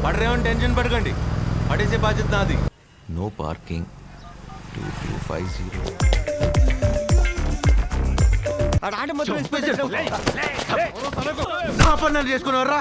పడరేమని టెన్షన్ పడకండి, పడేసే బాధ్యత నాది. No parking 2250. నా పని నన్ను చేసుకున్నారా?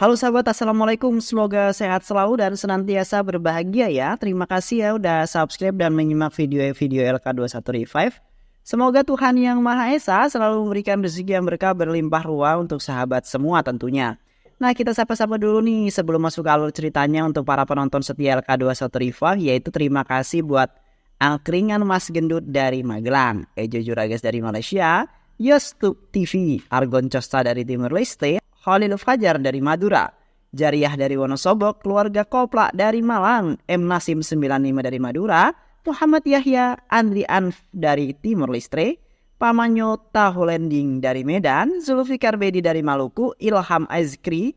Halo sahabat, assalamualaikum. Semoga sehat selalu dan senantiasa berbahagia ya. Terima kasih ya udah subscribe dan menyimak video-video LK21 Revive. Semoga Tuhan Yang Maha Esa selalu memberikan rezeki yang berkah berlimpah ruah untuk sahabat semua tentunya. Nah, kita sapa-sapa dulu nih sebelum masuk ke alur ceritanya untuk para penonton setia LK21 Revive, yaitu terima kasih buat Angkringan Mas Gendut dari Magelang, Ejo Juragas dari Malaysia, Yostub TV, Argon Costa dari Timur Leste, Khalil Fajar dari Madura, Jariah dari Wonosobo, keluarga Koplak dari Malang, M Nasim 95 dari Madura, Muhammad Yahya, Andri Anf dari Timur Leste, Pamanyo Tahulending dari Medan, Zulfikar Bedi dari Maluku, Ilham Azkri,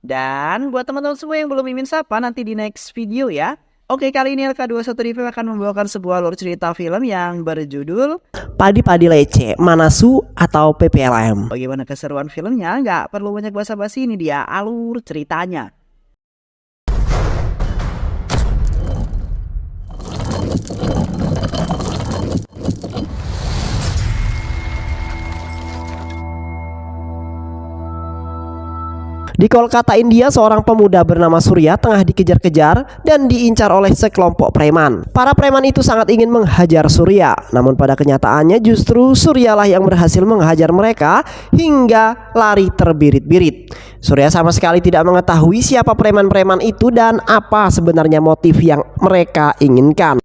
dan buat teman-teman semua yang belum mimin sapa nanti di next video ya. Oke, kali ini LK21 Review akan membawakan sebuah alur cerita film yang berjudul Padi-Padi Lece, Manasu atau PPLM. Bagaimana keseruan filmnya? Nggak perlu banyak basa-basi, ini dia alur ceritanya. Di Kolkata, India, seorang pemuda bernama Surya tengah dikejar-kejar dan diincar oleh sekelompok preman. Para preman itu sangat ingin menghajar Surya, namun pada kenyataannya justru Suryalah yang berhasil menghajar mereka hingga lari terbirit-birit. Surya sama sekali tidak mengetahui siapa preman-preman itu dan apa sebenarnya motif yang mereka inginkan.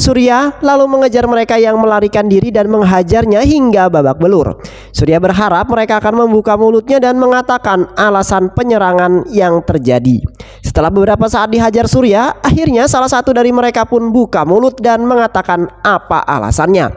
Surya lalu mengejar mereka yang melarikan diri dan menghajarnya hingga babak belur. Surya berharap mereka akan membuka mulutnya dan mengatakan alasan penyerangan yang terjadi. Setelah beberapa saat dihajar Surya, akhirnya salah satu dari mereka pun buka mulut dan mengatakan apa alasannya.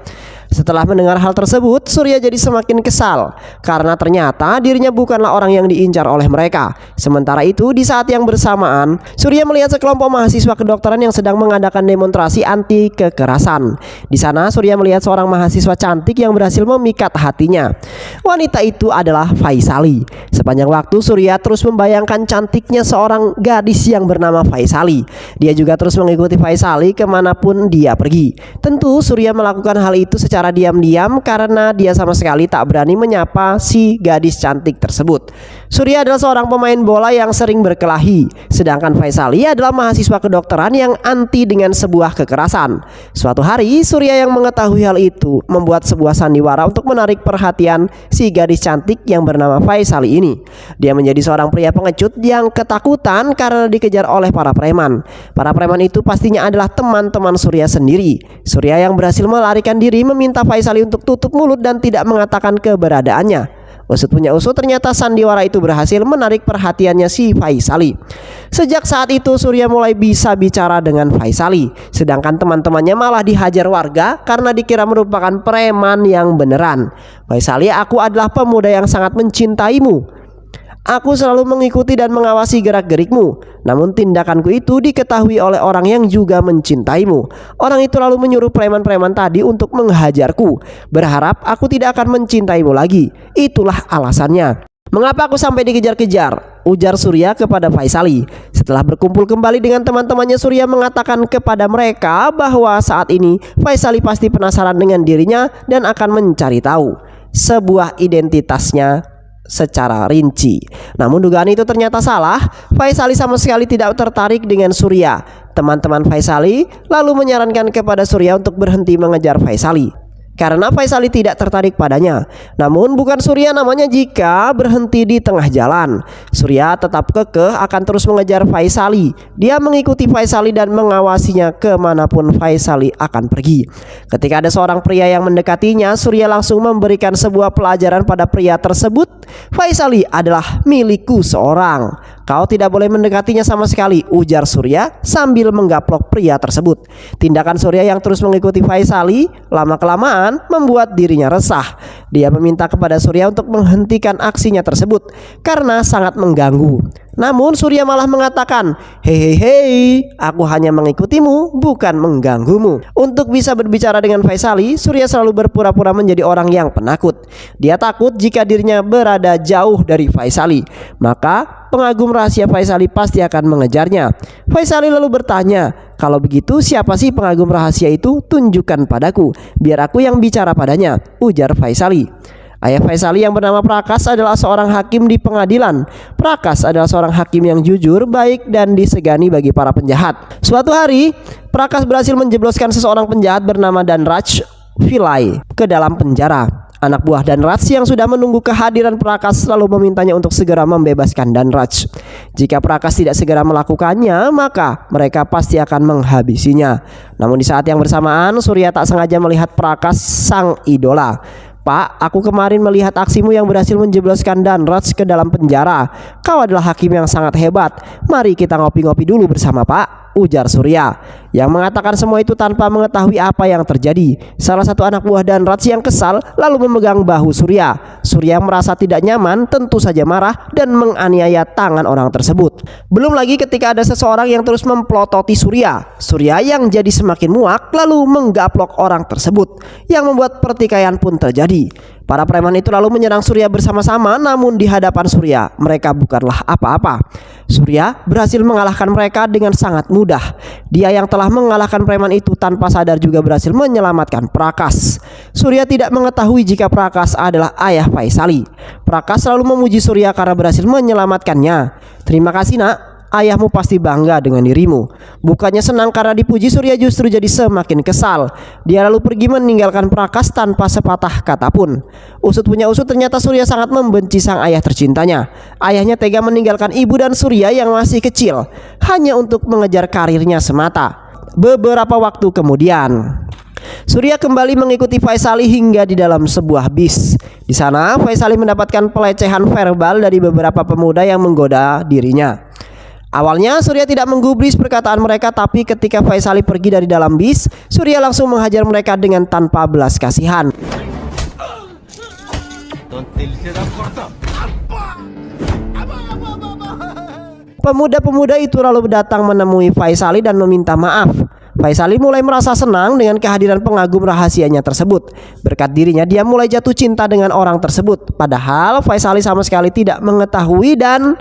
Setelah mendengar hal tersebut, Surya jadi semakin kesal karena ternyata dirinya bukanlah orang yang diincar oleh mereka. Sementara itu, di saat yang bersamaan, Surya melihat sekelompok mahasiswa kedokteran yang sedang mengadakan demonstrasi anti kekerasan. Di sana, Surya melihat seorang mahasiswa cantik yang berhasil memikat hatinya. Wanita itu adalah Faisali. Sepanjang waktu, Surya terus membayangkan cantiknya seorang gadis yang bernama Faisali. Dia juga terus mengikuti Faisali kemanapun dia pergi. Tentu, Surya melakukan hal itu secara diam-diam karena dia sama sekali tak berani menyapa si gadis cantik tersebut. Surya adalah seorang pemain bola yang sering berkelahi, sedangkan Faisali adalah mahasiswa kedokteran yang anti dengan sebuah kekerasan. Suatu hari, Surya yang mengetahui hal itu membuat sebuah sandiwara untuk menarik perhatian si gadis cantik yang bernama Faisali ini. Dia menjadi seorang pria pengecut yang ketakutan karena dikejar oleh para preman. Para preman itu pastinya adalah teman-teman Surya sendiri. Surya yang berhasil melarikan diri meminta Faisali untuk tutup mulut dan tidak mengatakan keberadaannya. Usut punya usut, ternyata sandiwara itu berhasil menarik perhatiannya si Faisali. Sejak saat itu Surya mulai bisa bicara dengan Faisali, sedangkan teman-temannya malah dihajar warga karena dikira merupakan preman yang beneran. Faisali, aku adalah pemuda yang sangat mencintaimu. Aku selalu mengikuti dan mengawasi gerak-gerikmu. Namun tindakanku itu diketahui oleh orang yang juga mencintaimu. Orang itu lalu menyuruh preman-preman tadi untuk menghajarku, berharap aku tidak akan mencintaimu lagi. Itulah alasannya. Mengapa aku sampai dikejar-kejar? Ujar Surya kepada Faisali. Setelah berkumpul kembali dengan teman-temannya, Surya mengatakan kepada mereka bahwa saat ini Faisali pasti penasaran dengan dirinya dan akan mencari tahu sebuah identitasnya secara rinci. Namun dugaan itu ternyata salah. Faisali sama sekali tidak tertarik dengan Surya. Teman-teman Faisali lalu menyarankan kepada Surya untuk berhenti mengejar Faisali karena Faisali tidak tertarik padanya. Namun bukan Surya namanya jika berhenti di tengah jalan. Surya tetap kekeh akan terus mengejar Faisali. Dia mengikuti Faisali dan mengawasinya kemanapun Faisali akan pergi. Ketika ada seorang pria yang mendekatinya, Surya langsung memberikan sebuah pelajaran pada pria tersebut. Faisali adalah milikku seorang. Kau tidak boleh mendekatinya sama sekali, ujar Surya sambil menggaplok pria tersebut. Tindakan Surya yang terus mengikuti Faisali lama-kelamaan membuat dirinya resah. Dia meminta kepada Surya untuk menghentikan aksinya tersebut karena sangat mengganggu. Namun Surya malah mengatakan, hei, aku hanya mengikutimu, bukan mengganggumu. Untuk bisa berbicara dengan Faisali, Surya selalu berpura-pura menjadi orang yang penakut. Dia takut jika dirinya berada jauh dari Faisali, maka pengagum rahasia Faisali pasti akan mengejarnya. Faisali lalu bertanya, kalau begitu siapa sih pengagum rahasia itu? Tunjukkan padaku, biar aku yang bicara padanya, ujar Faisali. Ayah Faisali yang bernama Prakas adalah seorang hakim di pengadilan. Prakas adalah seorang hakim yang jujur, baik, dan disegani bagi para penjahat. Suatu hari, Prakas berhasil menjebloskan seseorang penjahat bernama Danraj Pillai ke dalam penjara. Anak buah Danraj yang sudah menunggu kehadiran Prakas lalu memintanya untuk segera membebaskan Danraj. Jika Prakas tidak segera melakukannya, maka mereka pasti akan menghabisinya. Namun di saat yang bersamaan, Surya tak sengaja melihat Prakas, sang idola. Pak, aku kemarin melihat aksimu yang berhasil menjebloskan Danraj ke dalam penjara. Kau adalah hakim yang sangat hebat. Mari kita ngopi-ngopi dulu bersama, Pak, ujar Surya, yang mengatakan semua itu tanpa mengetahui apa yang terjadi. Salah satu anak buah Danraj yang kesal lalu memegang bahu Surya. Surya merasa tidak nyaman, tentu saja marah dan menganiaya tangan orang tersebut. Belum lagi ketika ada seseorang yang terus memplototi Surya. Surya yang jadi semakin muak lalu menggaplok orang tersebut, yang membuat pertikaian pun terjadi. Para preman itu lalu menyerang Surya bersama-sama, namun di hadapan Surya mereka bukanlah apa-apa. Surya berhasil mengalahkan mereka dengan sangat mudah. Dia yang telah mengalahkan preman itu tanpa sadar juga berhasil menyelamatkan Prakas. Surya tidak mengetahui jika Prakas adalah ayah Faisali. Prakas selalu memuji Surya karena berhasil menyelamatkannya. Terima kasih, nak. Ayahmu pasti bangga dengan dirimu. Bukannya senang karena dipuji, Surya justru jadi semakin kesal. Dia lalu pergi meninggalkan Prakas tanpa sepatah kata pun. Usut punya usut, ternyata Surya sangat membenci sang ayah tercintanya. Ayahnya tega meninggalkan ibu dan Surya yang masih kecil hanya untuk mengejar karirnya semata. Beberapa waktu kemudian, Surya kembali mengikuti Faisali hingga di dalam sebuah bis. Di sana Faisali mendapatkan pelecehan verbal dari beberapa pemuda yang menggoda dirinya. Awalnya Surya tidak menggubris perkataan mereka, tapi ketika Faisali pergi dari dalam bis, Surya langsung menghajar mereka dengan tanpa belas kasihan. Pemuda-pemuda itu lalu datang menemui Faisali dan meminta maaf. Faisali mulai merasa senang dengan kehadiran pengagum rahasianya tersebut. Berkat dirinya, dia mulai jatuh cinta dengan orang tersebut. Padahal Faisali sama sekali tidak mengetahui dan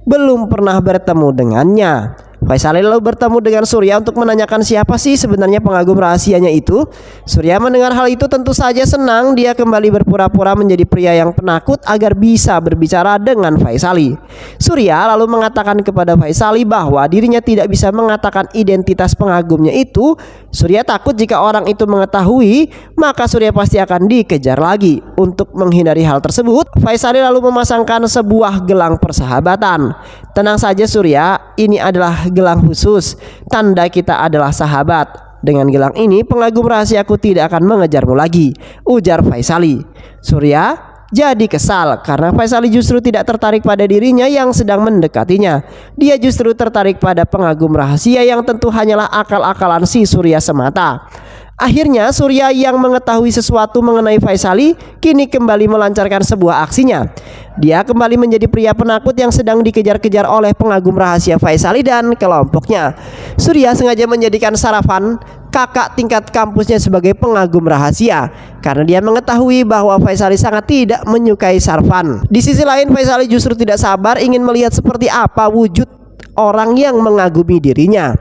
belum pernah bertemu dengannya. Faisali lalu bertemu dengan Surya untuk menanyakan siapa sih sebenarnya pengagum rahasianya itu. Surya mendengar hal itu tentu saja senang. Dia kembali berpura-pura menjadi pria yang penakut agar bisa berbicara dengan Faisali. Surya lalu mengatakan kepada Faisali bahwa dirinya tidak bisa mengatakan identitas pengagumnya itu. Surya takut jika orang itu mengetahui, maka Surya pasti akan dikejar lagi. Untuk menghindari hal tersebut, Faisali lalu memasangkan sebuah gelang persahabatan. Tenang saja Surya, ini adalah gelang khusus, tanda kita adalah sahabat. Dengan gelang ini pengagum rahasiaku tidak akan mengejarmu lagi, ujar Faisali. Surya jadi kesal karena Faisali justru tidak tertarik pada dirinya yang sedang mendekatinya. Dia justru tertarik pada pengagum rahasia yang tentu hanyalah akal-akalan si Surya semata. Akhirnya Surya yang mengetahui sesuatu mengenai Faisali kini kembali melancarkan sebuah aksinya. Dia kembali menjadi pria penakut yang sedang dikejar-kejar oleh pengagum rahasia Faisali dan kelompoknya. Surya sengaja menjadikan Sarafan, kakak tingkat kampusnya, sebagai pengagum rahasia karena dia mengetahui bahwa Faisali sangat tidak menyukai Sarfan. Di sisi lain, Faisali justru tidak sabar ingin melihat seperti apa wujud orang yang mengagumi dirinya.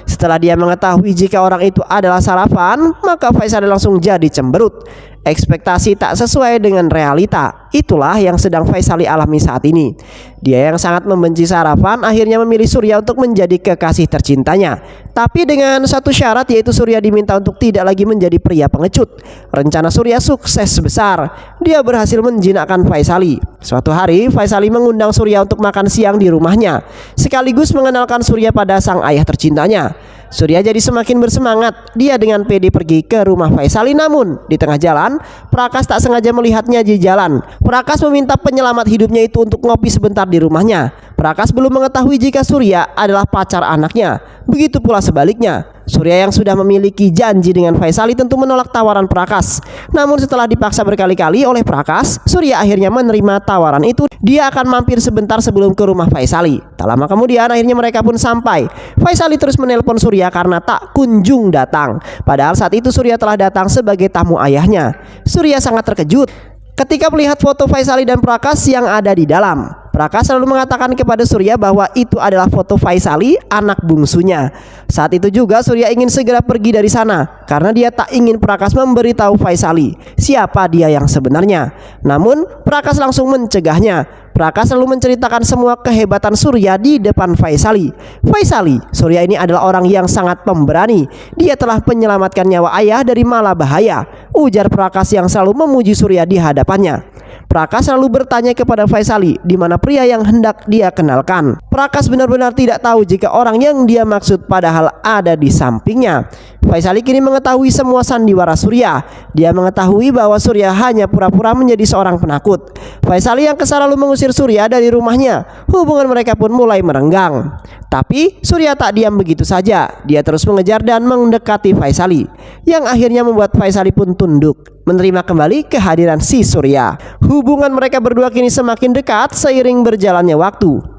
Setelah dia mengetahui jika orang itu adalah Sarafan, maka Faisali langsung jadi cemberut. Ekspektasi tak sesuai dengan realita. Itulah yang sedang Faisali alami saat ini. Dia yang sangat membenci Sarafan akhirnya memilih Surya untuk menjadi kekasih tercintanya. Tapi dengan satu syarat, yaitu Surya diminta untuk tidak lagi menjadi pria pengecut. Rencana Surya sukses besar. Dia berhasil menjinakkan Faisali. Suatu hari Faisali mengundang Surya untuk makan siang di rumahnya, sekaligus mengenalkan Surya pada sang ayah tercintanya. Surya jadi semakin bersemangat. Dia dengan pede pergi ke rumah Faisali, namun di tengah jalan Prakas tak sengaja melihatnya di jalan. Prakas meminta penyelamat hidupnya itu untuk ngopi sebentar di rumahnya. Prakas belum mengetahui jika Surya adalah pacar anaknya. Begitu pula sebaliknya. Surya yang sudah memiliki janji dengan Faisali tentu menolak tawaran Prakas. Namun setelah dipaksa berkali-kali oleh Prakas, Surya akhirnya menerima tawaran itu. Dia akan mampir sebentar sebelum ke rumah Faisali. Tak lama kemudian akhirnya mereka pun sampai. Faisali terus menelpon Surya karena tak kunjung datang. Padahal saat itu Surya telah datang sebagai tamu ayahnya. Surya sangat terkejut ketika melihat foto Faisali dan Prakas yang ada di dalam. Prakas selalu mengatakan kepada Surya bahwa itu adalah foto Faisali, anak bungsunya. Saat itu juga Surya ingin segera pergi dari sana karena dia tak ingin Prakas memberitahu Faisali siapa dia yang sebenarnya. Namun Prakas langsung mencegahnya. Prakas selalu menceritakan semua kehebatan Surya di depan Faisali. Faisali, Surya ini adalah orang yang sangat pemberani. Dia telah menyelamatkan nyawa ayah dari malah bahaya, ujar Prakas yang selalu memuji Surya di hadapannya. Prakas selalu bertanya kepada Faisali di mana pria yang hendak dia kenalkan. Prakas benar-benar tidak tahu jika orang yang dia maksud padahal ada di sampingnya. Faisali kini mengetahui semua sandiwara Surya. Dia mengetahui bahwa Surya hanya pura-pura menjadi seorang penakut. Faisali yang kesal lalu mengusir Surya dari rumahnya. Hubungan mereka pun mulai merenggang. Tapi Surya tak diam begitu saja. Dia terus mengejar dan mendekati Faisali, yang akhirnya membuat Faisali pun tunduk menerima kembali kehadiran si Surya. Hubungan mereka berdua kini semakin dekat seiring berjalannya waktu.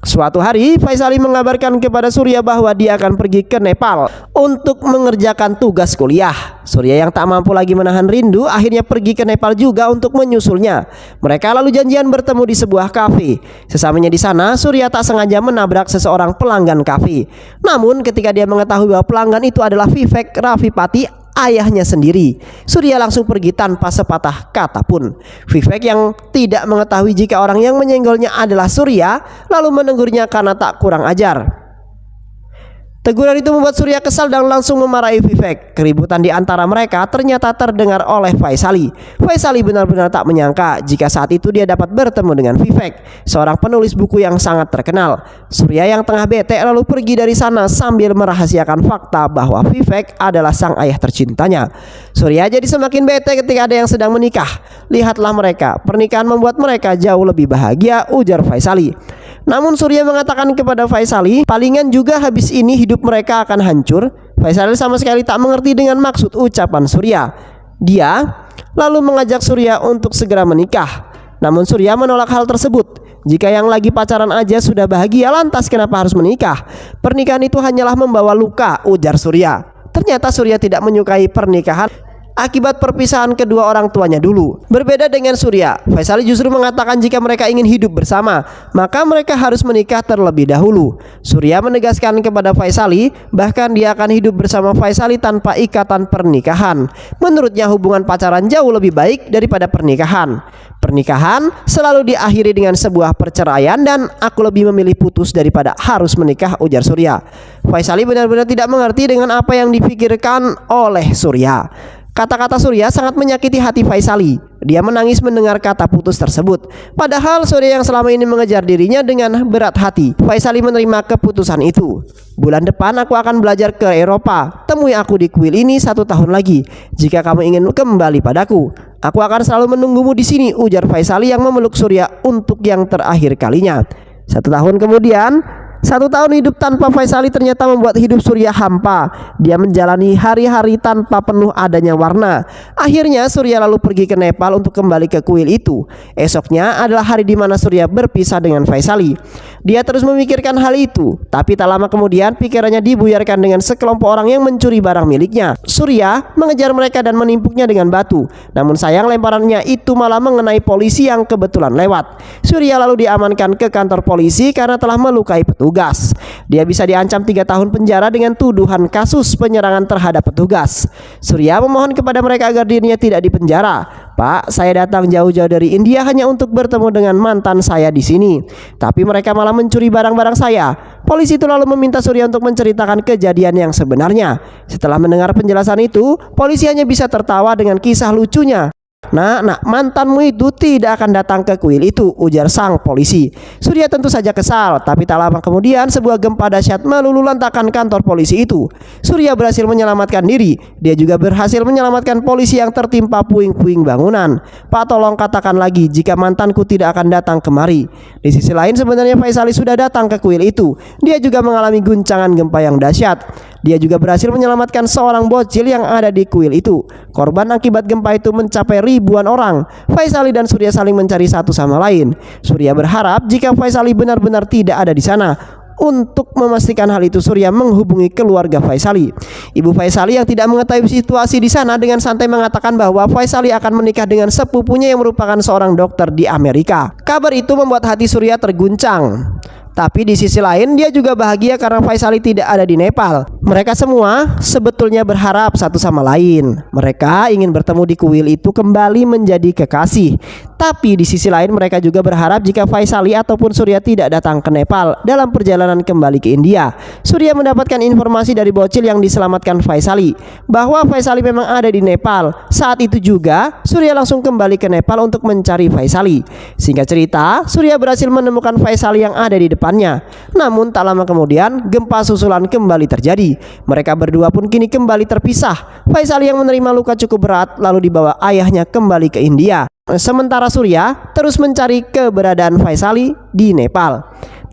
Suatu hari Faisali mengabarkan kepada Surya bahwa dia akan pergi ke Nepal untuk mengerjakan tugas kuliah. Surya yang tak mampu lagi menahan rindu akhirnya pergi ke Nepal juga untuk menyusulnya. Mereka lalu janjian bertemu di sebuah kafe. Sesamanya di sana, Surya tak sengaja menabrak seseorang pelanggan kafe. Namun ketika dia mengetahui bahwa pelanggan itu adalah Vivek Rafipati, ayahnya sendiri, Surya langsung pergi tanpa sepatah kata pun. Vivek yang tidak mengetahui jika orang yang menyenggolnya adalah Surya lalu menegurnya karena tak kurang ajar. Teguran itu membuat Surya kesal dan langsung memarahi Vivek. Keributan di antara mereka ternyata terdengar oleh Faisali. Faisali benar-benar tak menyangka jika saat itu dia dapat bertemu dengan Vivek, seorang penulis buku yang sangat terkenal. Surya yang tengah bete lalu pergi dari sana sambil merahasiakan fakta bahwa Vivek adalah sang ayah tercintanya. Surya jadi semakin bete ketika ada yang sedang menikah. Lihatlah mereka, pernikahan membuat mereka jauh lebih bahagia, ujar Faisali. Namun Surya mengatakan kepada Faisali, palingan juga habis ini hidup mereka akan hancur. Faisali sama sekali tak mengerti dengan maksud ucapan Surya. Dia lalu mengajak Surya untuk segera menikah. Namun Surya menolak hal tersebut. Jika yang lagi pacaran aja sudah bahagia, lantas kenapa harus menikah? Pernikahan itu hanyalah membawa luka, ujar Surya. Ternyata Surya tidak menyukai pernikahan akibat perpisahan kedua orang tuanya dulu. Berbeda dengan Surya, Faisali justru mengatakan jika mereka ingin hidup bersama, maka mereka harus menikah terlebih dahulu. Surya menegaskan kepada Faisali bahkan dia akan hidup bersama Faisali tanpa ikatan pernikahan. Menurutnya hubungan pacaran jauh lebih baik daripada pernikahan. Pernikahan selalu diakhiri dengan sebuah perceraian dan aku lebih memilih putus daripada harus menikah, ujar Surya. Faisali benar-benar tidak mengerti dengan apa yang dipikirkan oleh Surya. Kata-kata Surya sangat menyakiti hati Faisali. Dia menangis mendengar kata putus tersebut. Padahal Surya yang selama ini mengejar dirinya dengan berat hati. Faisali menerima keputusan itu. Bulan depan aku akan belajar ke Eropa. Temui aku di kuil ini 1 tahun lagi. Jika kamu ingin kembali padaku, aku akan selalu menunggumu di sini, ujar Faisali yang memeluk Surya untuk yang terakhir kalinya. 1 tahun kemudian, 1 tahun hidup tanpa Faisali ternyata membuat hidup Surya hampa. Dia menjalani hari-hari tanpa penuh adanya warna. Akhirnya Surya lalu pergi ke Nepal untuk kembali ke kuil itu. Esoknya adalah hari di mana Surya berpisah dengan Faisali. Dia terus memikirkan hal itu, tapi tak lama kemudian pikirannya dibuyarkan dengan sekelompok orang yang mencuri barang miliknya. Surya mengejar mereka dan menimpuknya dengan batu. Namun sayang lemparannya itu malah mengenai polisi yang kebetulan lewat. Surya lalu diamankan ke kantor polisi karena telah melukai petugas. Dia bisa diancam 3 tahun penjara dengan tuduhan kasus penyerangan terhadap petugas. Surya memohon kepada mereka agar dirinya tidak dipenjara. Pak, saya datang jauh-jauh dari India hanya untuk bertemu dengan mantan saya di sini. Tapi mereka malah mencuri barang-barang saya. Polisi itu lalu meminta Surya untuk menceritakan kejadian yang sebenarnya. Setelah mendengar penjelasan itu, polisi hanya bisa tertawa dengan kisah lucunya. Nah, mantanmu itu tidak akan datang ke kuil itu, ujar sang polisi. Surya tentu saja kesal, tapi tak lama kemudian sebuah gempa dahsyat meluluhlantakkan kantor polisi itu. Surya berhasil menyelamatkan diri. Dia juga berhasil menyelamatkan polisi yang tertimpa puing-puing bangunan. Pak, tolong katakan lagi jika mantanku tidak akan datang kemari. Di sisi lain sebenarnya Faisali sudah datang ke kuil itu. Dia juga mengalami guncangan gempa yang dahsyat. Dia juga berhasil menyelamatkan seorang bocil yang ada di kuil itu. Korban akibat gempa itu mencapai ribuan orang. Faisali dan Surya saling mencari satu sama lain. Surya berharap jika Faisali benar-benar tidak ada di sana. Untuk memastikan hal itu, Surya menghubungi keluarga Faisali. Ibu Faisali yang tidak mengetahui situasi di sana dengan santai mengatakan bahwa Faisali akan menikah dengan sepupunya yang merupakan seorang dokter di Amerika. Kabar itu membuat hati Surya terguncang. Tapi di sisi lain dia juga bahagia karena Faisali tidak ada di Nepal. Mereka semua sebetulnya berharap satu sama lain. Mereka ingin bertemu di kuil itu kembali menjadi kekasih. Tapi di sisi lain mereka juga berharap jika Faisali ataupun Surya tidak datang ke Nepal dalam perjalanan kembali ke India. Surya mendapatkan informasi dari bocil yang diselamatkan Faisali bahwa Faisali memang ada di Nepal. Saat itu juga Surya langsung kembali ke Nepal untuk mencari Faisali. Singkat cerita, Surya berhasil menemukan Faisali yang ada di depannya. Namun tak lama kemudian gempa susulan kembali terjadi. Mereka berdua pun kini kembali terpisah. Faisali yang menerima luka cukup berat lalu dibawa ayahnya kembali ke India. Sementara Surya terus mencari keberadaan Faisali di Nepal.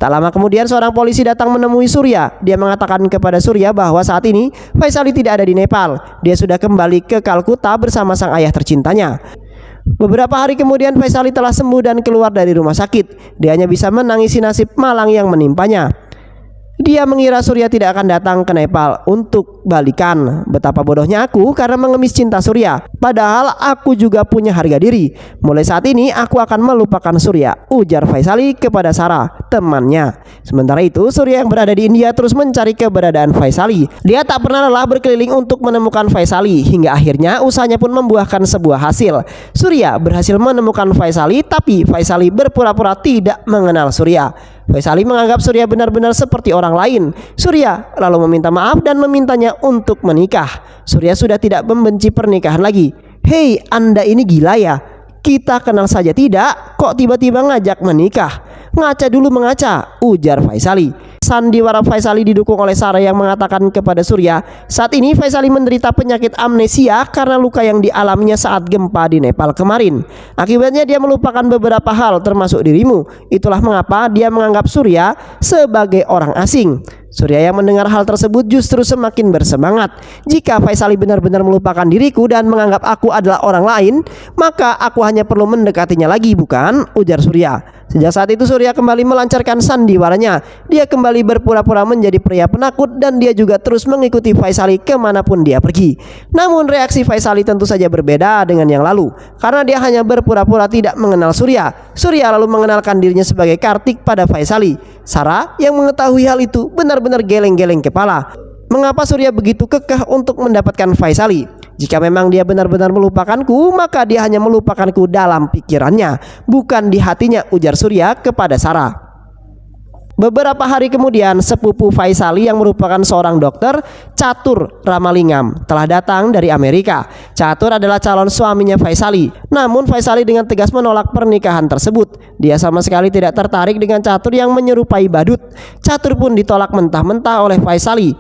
Tak lama kemudian seorang polisi datang menemui Surya. Dia mengatakan kepada Surya bahwa saat ini Faisali tidak ada di Nepal. Dia sudah kembali ke Kalkuta bersama sang ayah tercintanya. Beberapa hari kemudian Faisali telah sembuh dan keluar dari rumah sakit. Dia hanya bisa menangisi nasib malang yang menimpanya. Dia mengira Surya tidak akan datang ke Nepal untuk balikan. Betapa bodohnya aku karena mengemis cinta Surya. Padahal aku juga punya harga diri. Mulai saat ini aku akan melupakan Surya, ujar Faisali kepada Sarah, temannya. Sementara itu Surya yang berada di India terus mencari keberadaan Faisali. Dia tak pernah lelah berkeliling untuk menemukan Faisali. Hingga akhirnya usahanya pun membuahkan sebuah hasil. Surya berhasil menemukan Faisali, tapi Faisali berpura-pura tidak mengenal Surya. Faisali menganggap Surya benar-benar seperti orang lain. Surya lalu meminta maaf dan memintanya untuk menikah. Surya sudah tidak membenci pernikahan lagi. Hei, Anda ini gila ya? Kita kenal saja tidak, kok tiba-tiba ngajak menikah? Ngaca dulu mengaca, ujar Faisali. Sandiwara Faisali didukung oleh Sarah yang mengatakan kepada Surya, saat ini Faisali menderita penyakit amnesia karena luka yang dialaminya saat gempa di Nepal kemarin. Akibatnya dia melupakan beberapa hal termasuk dirimu. Itulah mengapa dia menganggap Surya sebagai orang asing. Surya yang mendengar hal tersebut justru semakin bersemangat. Jika Faisali benar-benar melupakan diriku dan menganggap aku adalah orang lain, maka aku hanya perlu mendekatinya lagi, bukan? Ujar Surya. Sejak saat itu Surya kembali melancarkan sandiwaranya. Dia kembali berpura-pura menjadi pria penakut dan dia juga terus mengikuti Faisali kemanapun dia pergi. Namun reaksi Faisali tentu saja berbeda dengan yang lalu, karena dia hanya berpura-pura tidak mengenal Surya. Surya lalu mengenalkan dirinya sebagai Kartik pada Faisali. Sarah yang mengetahui hal itu benar-benar geleng-geleng kepala. Mengapa Surya begitu kekeh untuk mendapatkan Faisali? Jika memang dia benar-benar melupakanku, maka dia hanya melupakanku dalam pikirannya, bukan di hatinya, ujar Surya kepada Sarah. Beberapa hari kemudian, sepupu Faisali yang merupakan seorang dokter, Catur Ramalingam, telah datang dari Amerika. Catur adalah calon suaminya Faisali. Namun Faisali dengan tegas menolak pernikahan tersebut. Dia sama sekali tidak tertarik dengan Catur yang menyerupai badut. Catur pun ditolak mentah-mentah oleh Faisali.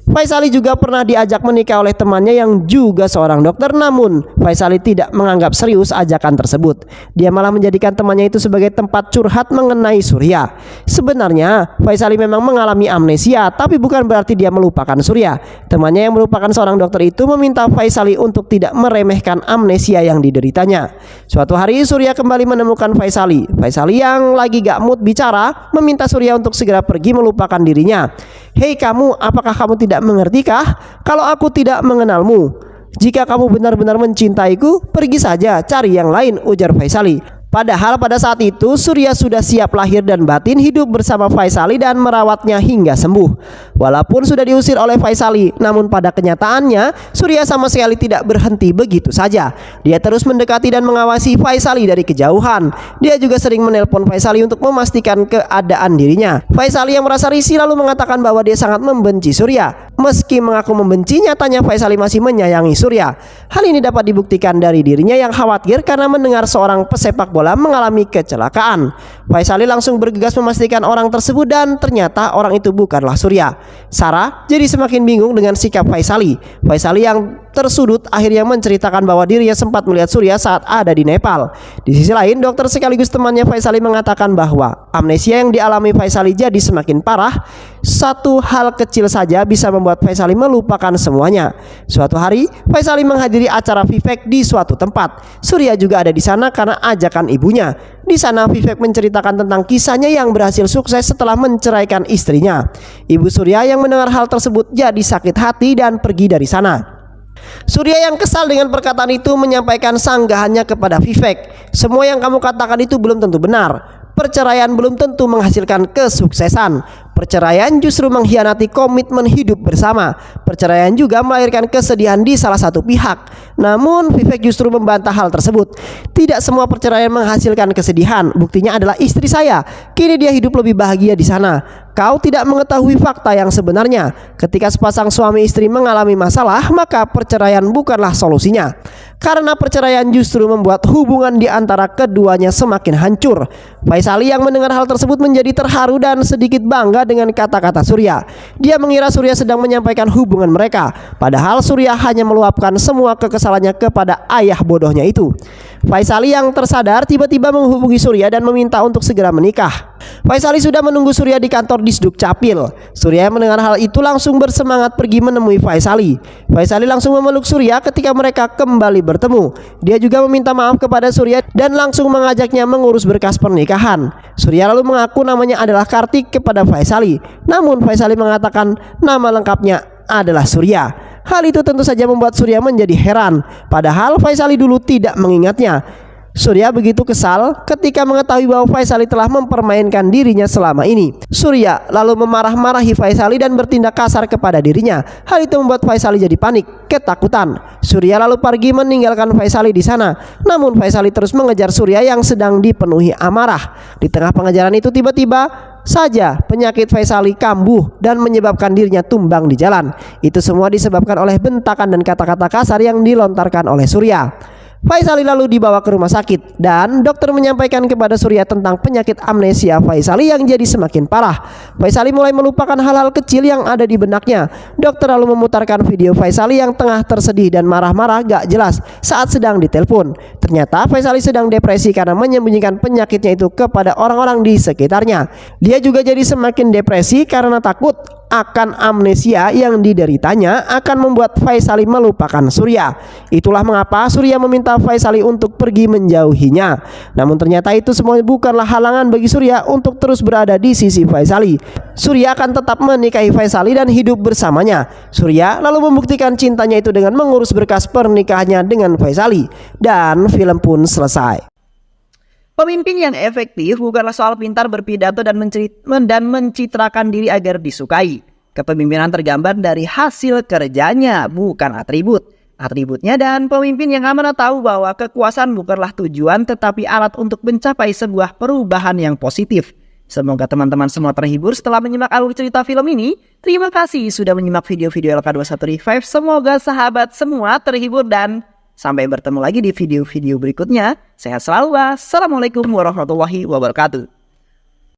Faisali juga pernah diajak menikah oleh temannya yang juga seorang dokter, namun Faisali tidak menganggap serius ajakan tersebut. Dia malah menjadikan temannya itu sebagai tempat curhat mengenai Surya. Sebenarnya Faisali memang mengalami amnesia, tapi bukan berarti dia melupakan Surya. Temannya yang merupakan seorang dokter itu meminta Faisali untuk tidak meremehkan amnesia yang dideritanya. Suatu hari Surya kembali menemukan Faisali. Faisali yang lagi gak mood bicara meminta Surya untuk segera pergi melupakan dirinya. Hei kamu, apakah kamu tidak mengertikah kalau aku tidak mengenalmu? Jika kamu benar-benar mencintaiku, pergi saja cari yang lain, ujar Faisali. Padahal pada saat itu Surya sudah siap lahir dan batin hidup bersama Faisali dan merawatnya hingga sembuh. Walaupun sudah diusir oleh Faisali, namun pada kenyataannya Surya sama sekali tidak berhenti begitu saja. Dia terus mendekati dan mengawasi Faisali dari kejauhan. Dia juga sering menelpon Faisali untuk memastikan keadaan dirinya. Faisali yang merasa risih lalu mengatakan bahwa dia sangat membenci Surya. Meski mengaku membenci, nyatanya Faisali masih menyayangi Surya. Hal ini dapat dibuktikan dari dirinya yang khawatir karena mendengar seorang pesepak bola mengalami kecelakaan. Faisali langsung bergegas memastikan orang tersebut dan ternyata orang itu bukanlah Surya. Sarah jadi semakin bingung dengan sikap Faisali. Faisali yang tersudut akhirnya menceritakan bahwa dirinya sempat melihat Surya saat ada di Nepal. Di sisi lain, dokter sekaligus temannya Faisali mengatakan bahwa amnesia yang dialami Faisali jadi semakin parah. Satu hal kecil saja bisa membuat Faisali melupakan semuanya. Suatu hari, Faisali menghadiri acara Vivek di suatu tempat. Surya juga ada di sana karena ajakan ibunya. Di sana Vivek menceritakan tentang kisahnya yang berhasil sukses setelah menceraikan istrinya. Ibu Surya yang mendengar hal tersebut jadi sakit hati dan pergi dari sana. Surya yang kesal dengan perkataan itu menyampaikan sanggahannya kepada Vivek. Semua yang kamu katakan itu belum tentu benar. Perceraian belum tentu menghasilkan kesuksesan. Perceraian justru mengkhianati komitmen hidup bersama. Perceraian juga melahirkan kesedihan di salah satu pihak. Namun Vivek justru membantah hal tersebut. Tidak semua perceraian menghasilkan kesedihan. Buktinya adalah istri saya. Kini dia hidup lebih bahagia di sana. Kau tidak mengetahui fakta yang sebenarnya. Ketika sepasang suami istri mengalami masalah, maka perceraian bukanlah solusinya. Karena perceraian justru membuat hubungan di antara keduanya semakin hancur. Faisali yang mendengar hal tersebut menjadi terharu dan sedikit bangga dengan kata-kata Surya. Dia mengira Surya sedang menyampaikan hubungan mereka. Padahal Surya hanya meluapkan semua kekesalannya kepada ayah bodohnya itu. Faisali yang tersadar tiba-tiba menghubungi Surya dan meminta untuk segera menikah. Faisali sudah menunggu Surya di kantor Disduk Capil. Surya yang mendengar hal itu langsung bersemangat pergi menemui Faisali. Faisali langsung memeluk Surya ketika mereka kembali bertemu. Dia juga meminta maaf kepada Surya dan langsung mengajaknya mengurus berkas pernikahan. Surya lalu mengaku namanya adalah Kartik kepada Faisali. Namun Faisali mengatakan nama lengkapnya adalah Surya. Hal itu tentu saja membuat Surya menjadi heran. Padahal Faisali dulu tidak mengingatnya. Surya begitu kesal ketika mengetahui bahwa Faisali telah mempermainkan dirinya selama ini. Surya lalu memarah-marahi Faisali dan bertindak kasar kepada dirinya. Hal itu membuat Faisali jadi panik, ketakutan. Surya lalu pergi meninggalkan Faisali di sana. Namun Faisali terus mengejar Surya yang sedang dipenuhi amarah. Di tengah pengejaran itu tiba-tiba saja penyakit Faisali kambuh dan menyebabkan dirinya tumbang di jalan. Itu semua disebabkan oleh bentakan dan kata-kata kasar yang dilontarkan oleh Surya. Faisali lalu dibawa ke rumah sakit dan dokter menyampaikan kepada Surya tentang penyakit amnesia Faisali yang jadi semakin parah. Faisali mulai melupakan hal-hal kecil yang ada di benaknya. Dokter lalu memutarkan video Faisali yang tengah tersedih dan marah-marah gak jelas saat sedang ditelepon. Ternyata Faisali sedang depresi karena menyembunyikan penyakitnya itu kepada orang-orang di sekitarnya. Dia juga jadi semakin depresi karena takut akan amnesia yang dideritanya akan membuat Faisali melupakan Surya. Itulah mengapa Surya meminta Faisali untuk pergi menjauhinya. Namun ternyata itu semua bukanlah halangan bagi Surya untuk terus berada di sisi Faisali. Surya akan tetap menikahi Faisali dan hidup bersamanya. Surya lalu membuktikan cintanya itu dengan mengurus berkas pernikahannya dengan Faisali. Dan film pun selesai. Pemimpin yang efektif bukanlah soal pintar berpidato dan mencitrakan diri agar disukai. Kepemimpinan tergambar dari hasil kerjanya, bukan atribut. Atributnya dan pemimpin yang amanah tahu bahwa kekuasaan bukanlah tujuan tetapi alat untuk mencapai sebuah perubahan yang positif. Semoga teman-teman semua terhibur setelah menyimak alur cerita film ini. Terima kasih sudah menyimak video-video LK21 Revive. Semoga sahabat semua terhibur dan sampai bertemu lagi di video-video berikutnya. Sehat selalu. Assalamualaikum warahmatullahi wabarakatuh.